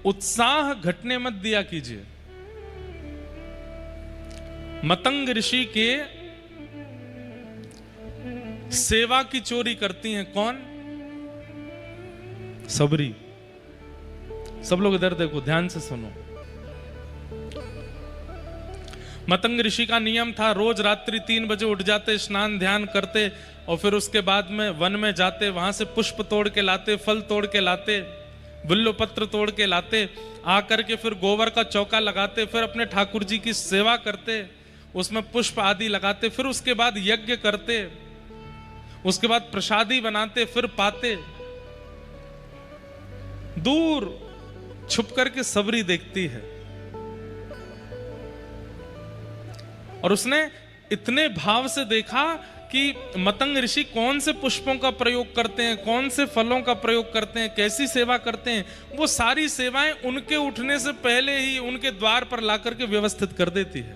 उत्साह घटने मत दिया कीजिए। मतंग ऋषि के सेवा की चोरी करती हैं कौन? सबरी। सब लोग इधर देखो, ध्यान से सुनो। मतंग ऋषि का नियम था, रोज रात्रि 3 बजे उठ जाते, स्नान ध्यान करते और फिर उसके बाद में वन में जाते, वहां से पुष्प तोड़ के लाते, फल तोड़ के लाते, बिल्व पत्र तोड़ के लाते, आकर के फिर गोबर का चौका लगाते, फिर अपने ठाकुर जी की सेवा करते, उसमें पुष्प आदि लगाते, फिर उसके बाद यज्ञ करते, उसके बाद प्रसादी बनाते, फिर पाते। दूर छुप करके सबरी देखती है और उसने इतने भाव से देखा कि मतंग ऋषि कौन से पुष्पों का प्रयोग करते हैं, कौन से फलों का प्रयोग करते हैं, कैसी सेवा करते हैं। वो सारी सेवाएं उनके उठने से पहले ही उनके द्वार पर लाकर के व्यवस्थित कर देती है।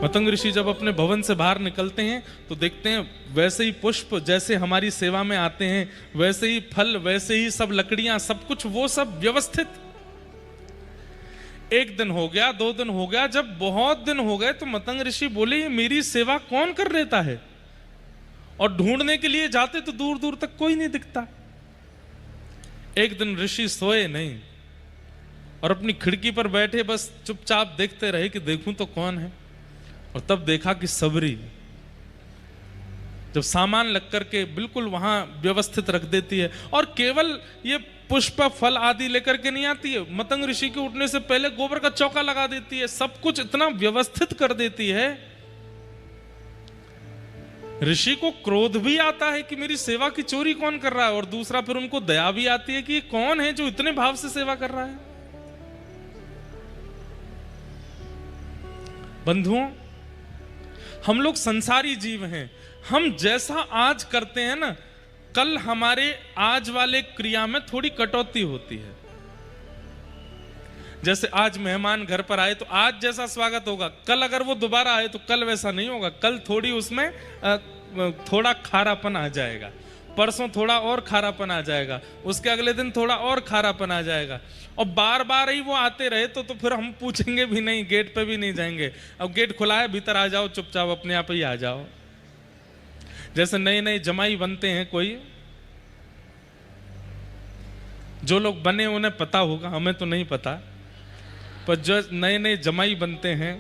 मतंग ऋषि जब अपने भवन से बाहर निकलते हैं तो देखते हैं वैसे ही पुष्प जैसे हमारी सेवा में आते हैं, वैसे ही फल, वैसे ही सब लकड़ियां, सब कुछ वो सब व्यवस्थित। 1 दिन हो गया, 2 दिन हो गया, जब बहुत दिन हो गए तो मतंग ऋषि बोले, मेरी सेवा कौन कर लेता है? और ढूंढने के लिए जाते तो दूर दूर तक कोई नहीं दिखता। एक दिन ऋषि सोए नहीं और अपनी खिड़की पर बैठे बस चुपचाप देखते रहे कि देखूं तो कौन है। और तब देखा कि सबरी जब सामान लग करके बिल्कुल वहां व्यवस्थित रख देती है, और केवल ये पुष्प फल आदि लेकर के नहीं आती है, मतंग ऋषि के उठने से पहले गोबर का चौका लगा देती है, सब कुछ इतना व्यवस्थित कर देती है। ऋषि को क्रोध भी आता है कि मेरी सेवा की चोरी कौन कर रहा है, और दूसरा फिर उनको दया भी आती है कि ये कौन है जो इतने भाव से सेवा कर रहा है। बंधुओं, हम लोग संसारी जीव हैं। हम जैसा आज करते हैं ना, कल हमारे आज वाले क्रिया में थोड़ी कटौती होती है। जैसे आज मेहमान घर पर आए तो आज जैसा स्वागत होगा, कल अगर वो दोबारा आए तो कल वैसा नहीं होगा। कल थोड़ी उसमें थोड़ा खारापन आ जाएगा, परसों थोड़ा और खारापन आ जाएगा, उसके अगले दिन थोड़ा और खारापन आ जाएगा। और बार बार ही वो आते रहे तो फिर हम पूछेंगे भी नहीं, गेट पे भी नहीं जाएंगे। अब गेट खुला है, भीतर आ जाओ, चुपचाप अपने आप ही आ जाओ। जैसे नए नए जमाई बनते हैं, कोई जो लोग बने उन्हें पता होगा, हमें तो नहीं पता, पर जो नए नए जमाई बनते हैं,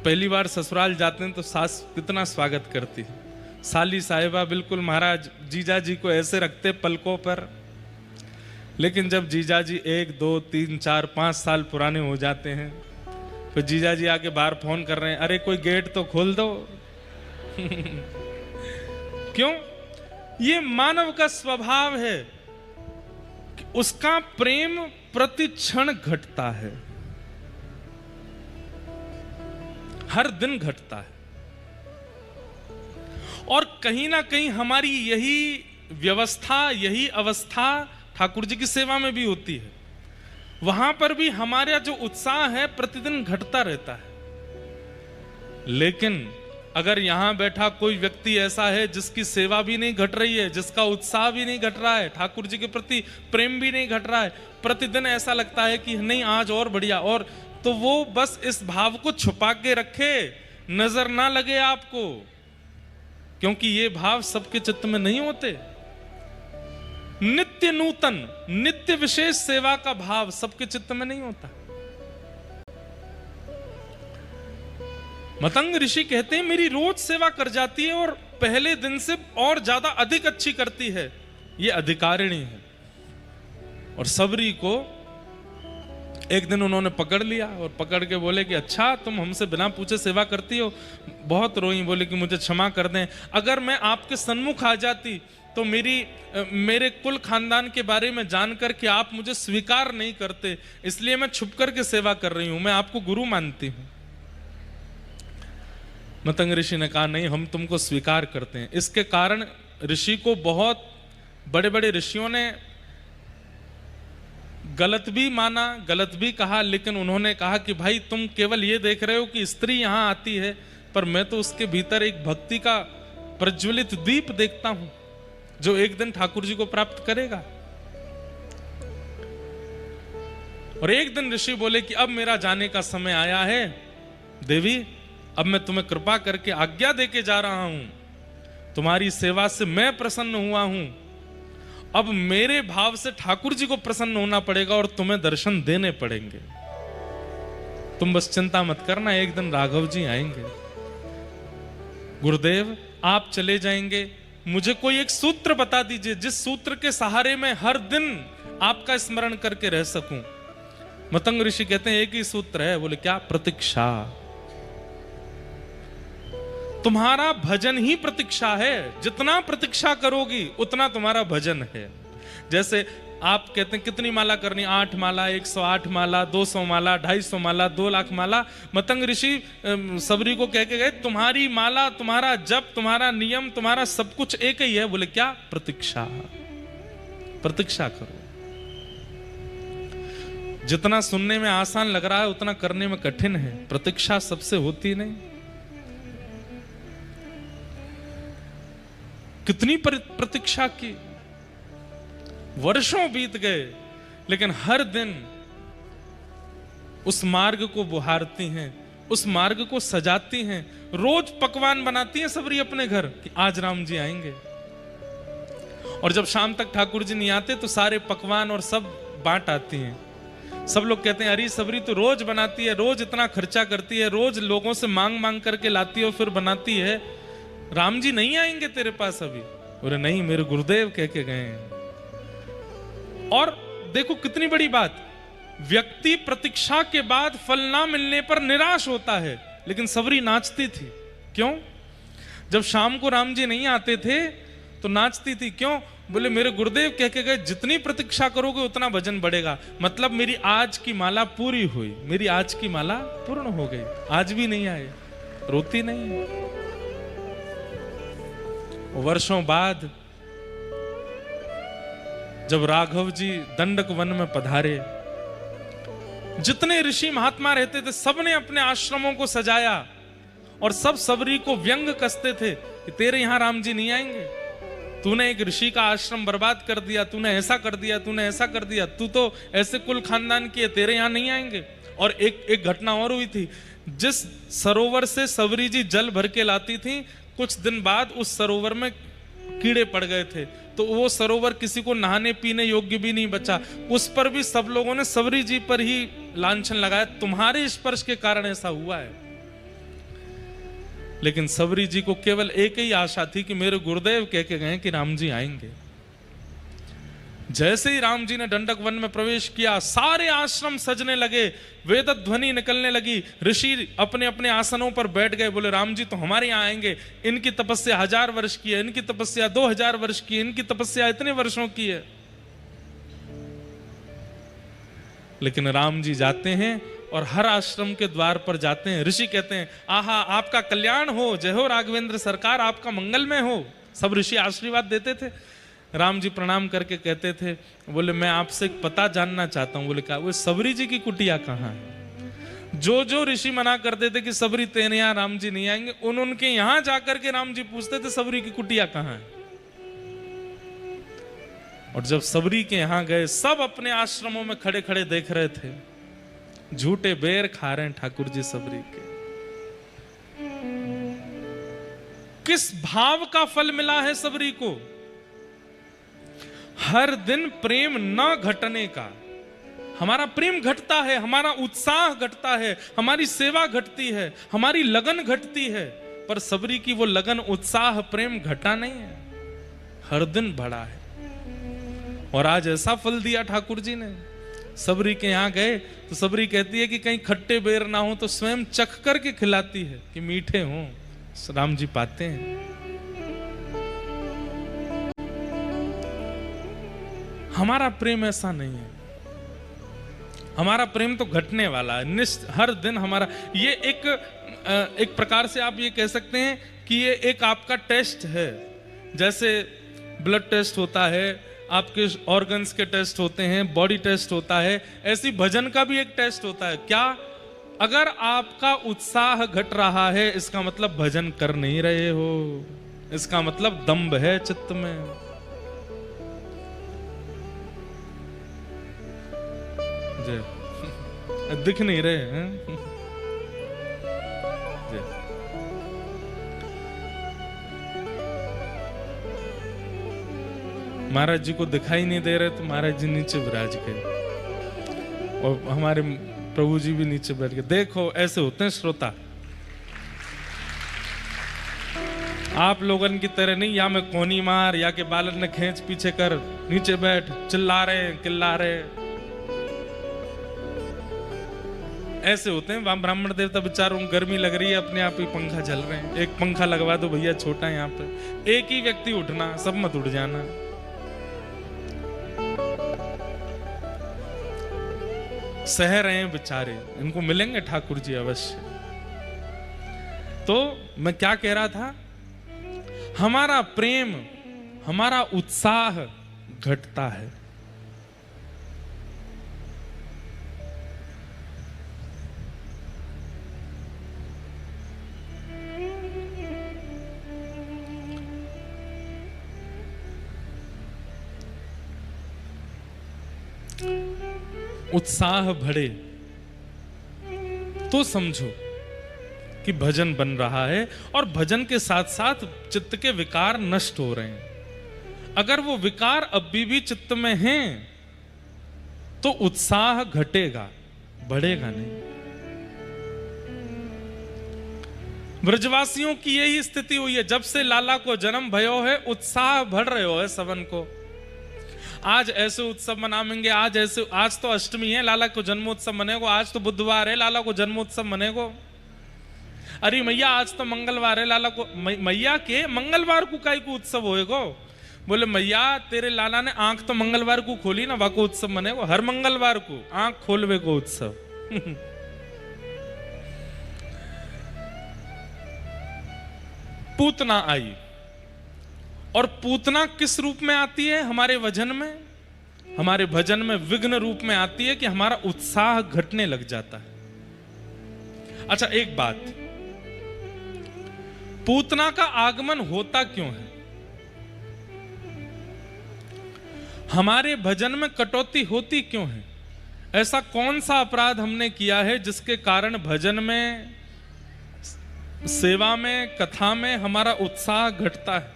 पहली बार ससुराल जाते हैं तो सास कितना स्वागत करती है। साली साहिबा बिल्कुल महाराज जीजा जी को ऐसे रखते पलकों पर। लेकिन जब जीजा जी 1, 2, 3, 4, 5 साल पुराने हो जाते हैं, फिर जीजा जी आके बाहर फोन कर रहे हैं, अरे कोई गेट तो खोल दो। क्यों? ये मानव का स्वभाव है कि उसका प्रेम प्रति क्षण घटता है, हर दिन घटता है। और कहीं ना कहीं हमारी यही व्यवस्था, यही अवस्था ठाकुर जी की सेवा में भी होती है। वहां पर भी हमारा जो उत्साह है प्रतिदिन घटता रहता है। लेकिन अगर यहां बैठा कोई व्यक्ति ऐसा है जिसकी सेवा भी नहीं घट रही है, जिसका उत्साह भी नहीं घट रहा है, ठाकुर जी के प्रति प्रेम भी नहीं घट रहा है, प्रतिदिन ऐसा लगता है कि नहीं आज और बढ़िया, और तो वो बस इस भाव को छुपा के रखे, नजर ना लगे आपको, क्योंकि ये भाव सबके चित्त में नहीं होते। नित्य नूतन, नित्य विशेष सेवा का भाव सबके चित्त में नहीं होता। मतंग ऋषि कहते हैं मेरी रोज सेवा कर जाती है और पहले दिन से और ज्यादा अधिक अच्छी करती है, ये अधिकारिणी है। और सबरी को एक दिन उन्होंने पकड़ लिया और पकड़ के बोले कि अच्छा तुम हमसे बिना पूछे सेवा करती हो। बहुत रोई, बोले कि मुझे क्षमा कर दें, अगर मैं आपके सन्मुख आ जाती तो मेरे कुल खानदान के बारे में जानकर के आप मुझे स्वीकार नहीं करते, इसलिए मैं छुप करके सेवा कर रही हूं, मैं आपको गुरु मानती हूं। मतंग ऋषि ने कहा नहीं, हम तुमको स्वीकार करते हैं। इसके कारण ऋषि को बहुत बड़े बड़े ऋषियों ने गलत भी माना, गलत भी कहा, लेकिन उन्होंने कहा कि भाई तुम केवल ये देख रहे हो कि स्त्री यहां आती है, पर मैं तो उसके भीतर एक भक्ति का प्रज्वलित दीप देखता हूं जो एक दिन ठाकुर जी को प्राप्त करेगा। और एक दिन ऋषि बोले कि अब मेरा जाने का समय आया है देवी, अब मैं तुम्हें कृपा करके आज्ञा देके जा रहा हूं, तुम्हारी सेवा से मैं प्रसन्न हुआ हूं, अब मेरे भाव से ठाकुर जी को प्रसन्न होना पड़ेगा और तुम्हें दर्शन देने पड़ेंगे। तुम बस चिंता मत करना, एक दिन राघव जी आएंगे। गुरुदेव आप चले जाएंगे, मुझे कोई एक सूत्र बता दीजिए जिस सूत्र के सहारे मैं हर दिन आपका स्मरण करके रह सकूं। मतंग ऋषि कहते हैं एक ही सूत्र है। बोले क्या? प्रतीक्षा। तुम्हारा भजन ही प्रतीक्षा है, जितना प्रतीक्षा करोगी उतना तुम्हारा भजन है। जैसे आप कहते हैं कितनी माला करनी? 8 माला, 108 माला, 200 माला, 250 माला, 2 लाख माला। मतंग ऋषि सबरी को कह के गए तुम्हारी माला, तुम्हारा जप, तुम्हारा नियम, तुम्हारा सब कुछ एक ही है। बोले क्या? प्रतीक्षा। प्रतीक्षा करो। जितना सुनने में आसान लग रहा है उतना करने में कठिन है। प्रतीक्षा सबसे होती नहीं। कितनी प्रतीक्षा की, वर्षों बीत गए, लेकिन हर दिन उस मार्ग को बुहारती हैं, उस मार्ग को सजाती हैं। रोज पकवान बनाती हैं सबरी अपने घर कि आज राम जी आएंगे। और जब शाम तक ठाकुर जी नहीं आते तो सारे पकवान और सब बांट आती हैं। सब लोग कहते हैं अरे सबरी तो रोज बनाती है, रोज इतना खर्चा करती है, रोज लोगों से मांग मांग करके लाती है और फिर बनाती है, राम जी नहीं आएंगे तेरे पास अभी? बोले नहीं, मेरे गुरुदेव कह के गए हैं। और देखो कितनी बड़ी बात, व्यक्ति प्रतीक्षा के बाद फल ना मिलने पर निराश होता है, लेकिन सबरी नाचती थी। क्यों? जब शाम को राम जी नहीं आते थे तो नाचती थी। क्यों? बोले मेरे गुरुदेव कह के गए जितनी प्रतीक्षा करोगे उतना भजन बढ़ेगा। मतलब मेरी आज की माला पूरी हुई, मेरी आज की माला पूर्ण हो गई, आज भी नहीं आए, रोती नहीं। वर्षों बाद जब राघव जी दंडक वन में पधारे, जितने ऋषि महात्मा रहते थे सबने अपने आश्रमों को सजाया और सब सबरी को व्यंग कसते थे कि तेरे यहां राम जी नहीं आएंगे, तूने एक ऋषि का आश्रम बर्बाद कर दिया, तूने ऐसा कर दिया, तूने ऐसा कर दिया, तू तो ऐसे कुल खानदान की है, तेरे यहां नहीं आएंगे। और एक घटना और हुई थी, जिस सरोवर से सबरी जी जल भर के लाती थी, कुछ दिन बाद उस सरोवर में कीड़े पड़ गए थे, तो वो सरोवर किसी को नहाने पीने योग्य भी नहीं बचा। उस पर भी सब लोगों ने सबरी जी पर ही लांछन लगाया, तुम्हारे स्पर्श के कारण ऐसा हुआ है। लेकिन सबरी जी को केवल एक ही आशा थी कि मेरे गुरुदेव कह के गए कि राम जी आएंगे। जैसे ही राम जी ने दंडक वन में प्रवेश किया, सारे आश्रम सजने लगे, वेद ध्वनि निकलने लगी, ऋषि अपने अपने आसनों पर बैठ गए। बोले राम जी तो हमारे यहाँ आएंगे, इनकी तपस्या 1000 वर्ष की है, इनकी तपस्या 2000 वर्ष की है, इनकी तपस्या इतने वर्षों की है। लेकिन राम जी जाते हैं और हर आश्रम के द्वार पर जाते हैं। ऋषि कहते हैं आहा आपका कल्याण हो, जय हो राघवेंद्र सरकार, आपका मंगलमय हो। सब ऋषि आशीर्वाद देते थे। राम जी प्रणाम करके कहते थे, बोले मैं आपसे एक पता जानना चाहता हूं। बोले क्या? वो सबरी जी की कुटिया कहाँ है? जो जो ऋषि मना करते थे कि सबरी तेरे यहाँ राम जी नहीं आएंगे, उनके यहां जाकर के राम जी पूछते थे सबरी की कुटिया कहाँ है। और जब सबरी के यहां गए, सब अपने आश्रमों में खड़े खड़े देख रहे थे, झूठे बेर खा रहे हैं ठाकुर जी सबरी के। किस भाव का फल मिला है सबरी को? हर दिन प्रेम न घटने का। हमारा प्रेम घटता है, हमारा उत्साह घटता है, हमारी सेवा घटती है, हमारी लगन घटती है, पर सबरी की वो लगन, उत्साह, प्रेम घटा नहीं है, हर दिन बढ़ा है। और आज ऐसा फल दिया ठाकुर जी ने। सबरी के यहां गए तो सबरी कहती है कि कहीं खट्टे बेर ना हो तो स्वयं चख करके खिलाती है कि मीठे हों। राम जी पाते हैं। हमारा प्रेम ऐसा नहीं है। हमारा प्रेम तो घटने वाला है, हर दिन हमारा। ये एक प्रकार से आप ये कह सकते हैं कि ये एक आपका टेस्ट है। जैसे ब्लड टेस्ट होता है, आपके ऑर्गन्स के टेस्ट होते हैं, बॉडी टेस्ट होता है, ऐसी भजन का भी एक टेस्ट होता है। क्या? अगर आपका उत्साह घट रहा है, इसका मतलब भजन कर नहीं रहे हो, इसका मतलब दंभ है चित्त में। दिख नहीं रहे हैं। महाराज जी को दिखाई नहीं दे रहे तो महाराज जी नीचे विराज गए और हमारे प्रभु जी भी नीचे बैठ गए। देखो ऐसे होते हैं श्रोता, आप लोगन की तरह नहीं, या मैं कोनी मार या के बालन ने खींच पीछे कर नीचे बैठ चिल्ला रहे किल्ला रहे, ऐसे होते हैं। वहां ब्राह्मण देवता बेचारों को गर्मी लग रही है, अपने आप ही पंखा चल रहे हैं। एक पंखा लगवा दो भैया, छोटा है यहाँ पे, एक ही व्यक्ति उठना, सब मत उठ जाना। सह रहे हैं बेचारे, इनको मिलेंगे ठाकुर जी अवश्य। तो मैं क्या कह रहा था, हमारा प्रेम, हमारा उत्साह घटता है। उत्साह बढ़े तो समझो कि भजन बन रहा है, और भजन के साथ साथ चित्त के विकार नष्ट हो रहे हैं। अगर वो विकार अभी भी चित्त में हैं तो उत्साह घटेगा, बढ़ेगा नहीं। ब्रजवासियों की यही स्थिति हुई है, जब से लाला को जन्म भयो है उत्साह बढ़ रहे हो है सबन को। आज ऐसे उत्सव मनाएंगे, आज तो अष्टमी है, लाला को जन्मोत्सव मनेगो, आज तो बुधवार है, लाला को जन्मोत्सव मनेगो। अरे मैया आज तो मंगलवार है, लाला को मैया के मंगलवार को काई को उत्सव होएगो। बोले मैया तेरे लाला ने आंख तो मंगलवार को खोली ना, वाको उत्सव मनेगो, हर मंगलवार को आंख खोलवे को उत्सव। पूतना आई, और पूतना किस रूप में आती है हमारे भजन में? हमारे भजन में विघ्न रूप में आती है कि हमारा उत्साह घटने लग जाता है। अच्छा एक बात, पूतना का आगमन होता क्यों है? हमारे भजन में कटौती होती क्यों है? ऐसा कौन सा अपराध हमने किया है जिसके कारण भजन में, सेवा में, कथा में हमारा उत्साह घटता है?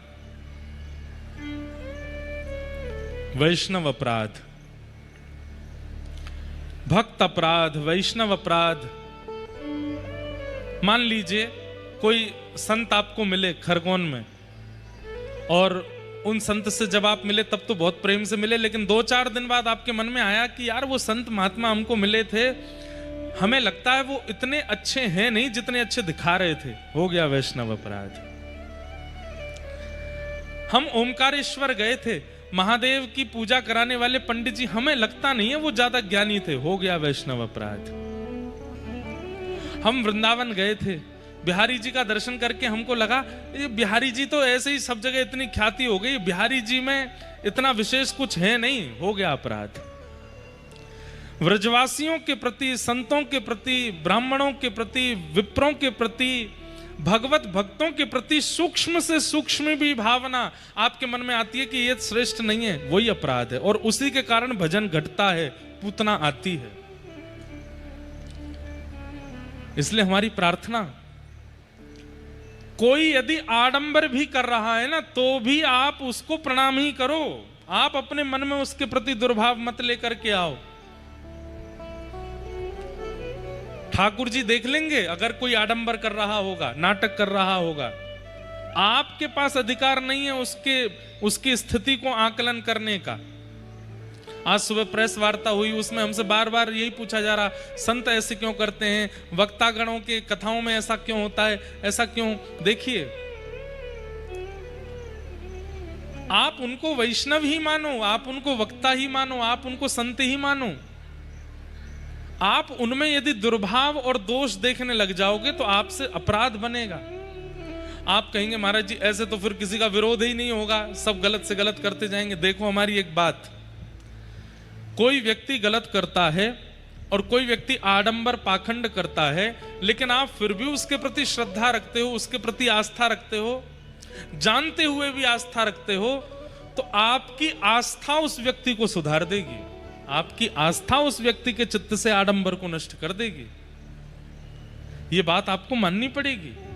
वैष्णव अपराध, भक्त अपराध, वैष्णव अपराध। मान लीजिए कोई संत आपको मिले खरगोन में, और उन संत से जब आप मिले तब तो बहुत प्रेम से मिले, लेकिन 2-4 दिन बाद आपके मन में आया कि यार वो संत महात्मा हमको मिले थे, हमें लगता है वो इतने अच्छे हैं नहीं जितने अच्छे दिखा रहे थे। हो गया वैष्णव अपराध। हम ओमकारेश्वर गए थे, महादेव की पूजा कराने वाले पंडित जी, हमें लगता नहीं है वो ज्यादा ज्ञानी थे। हो गया वैष्णव अपराध। हम वृंदावन गए थे, बिहारी जी का दर्शन करके हमको लगा ये बिहारी जी तो ऐसे ही सब जगह इतनी ख्याति हो गई, बिहारी जी में इतना विशेष कुछ है नहीं। हो गया अपराध। व्रजवासियों के प्रति, संतों के प्रति, ब्राह्मणों के प्रति, विप्रों के प्रति, भगवत भक्तों के प्रति सूक्ष्म से सूक्ष्म भी भावना आपके मन में आती है कि ये श्रेष्ठ नहीं है, वही अपराध है, और उसी के कारण भजन घटता है, पूतना आती है। इसलिए हमारी प्रार्थना, कोई यदि आडंबर भी कर रहा है ना, तो भी आप उसको प्रणाम ही करो। आप अपने मन में उसके प्रति दुर्भाव मत लेकर के आओ। ठाकुर जी देख लेंगे अगर कोई आडंबर कर रहा होगा, नाटक कर रहा होगा। आपके पास अधिकार नहीं है उसकी स्थिति को आकलन करने का। आज सुबह प्रेस वार्ता हुई, उसमें हमसे बार बार यही पूछा जा रहा, संत ऐसे क्यों करते हैं, वक्तागणों के कथाओं में ऐसा क्यों होता है, ऐसा क्यों? देखिए, आप उनको वैष्णव ही मानो, आप उनको वक्ता ही मानो, आप उनको संत ही मानो। आप उनमें यदि दुर्भाव और दोष देखने लग जाओगे तो आपसे अपराध बनेगा। आप कहेंगे महाराज जी ऐसे तो फिर किसी का विरोध ही नहीं होगा, सब गलत से गलत करते जाएंगे। देखो हमारी एक बात, कोई व्यक्ति गलत करता है और कोई व्यक्ति आडंबर पाखंड करता है, लेकिन आप फिर भी उसके प्रति श्रद्धा रखते हो, उसके प्रति आस्था रखते हो, जानते हुए भी आस्था रखते हो, तो आपकी आस्था उस व्यक्ति को सुधार देगी, आपकी आस्था उस व्यक्ति के चित्त से आडंबर को नष्ट कर देगी। ये बात आपको माननी पड़ेगी।